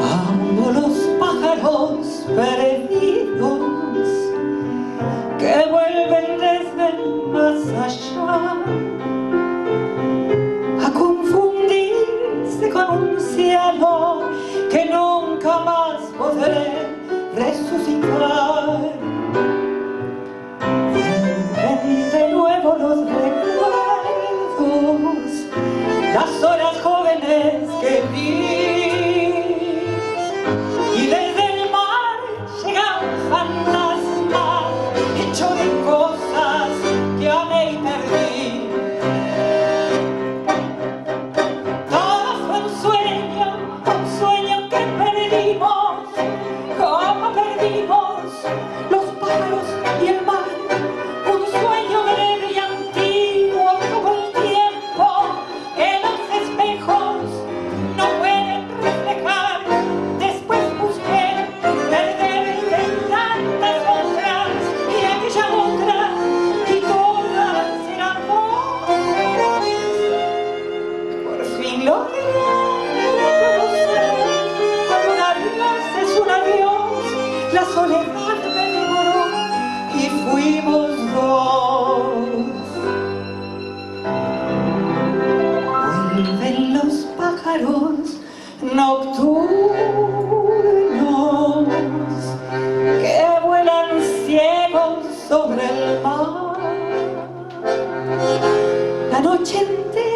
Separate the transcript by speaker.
Speaker 1: Amo los pájaros perdidos que vuelven desde el más allá a confundirse con un cielo que nunca más podré resucitar. Vuelven de nuevo los recuerdos, las horas jóvenes que vi, y desde el mar llega un fantasma hecho de cosas que amé y perdí. Todo fue un sueño que perdimos, como perdimos los pájaros y el mar. Un sueño breve y antiguo como el tiempo que los espejos no pueden reflejar. Después busqué perderte en tantas otras y aquella otra, y todas eran vos. Por fin logré reconocer cuando un adiós es un adiós. La soledad me devoró y fuimos dos. Vuelven los pájaros nocturnos que vuelan ciegos sobre el mar. La noche entera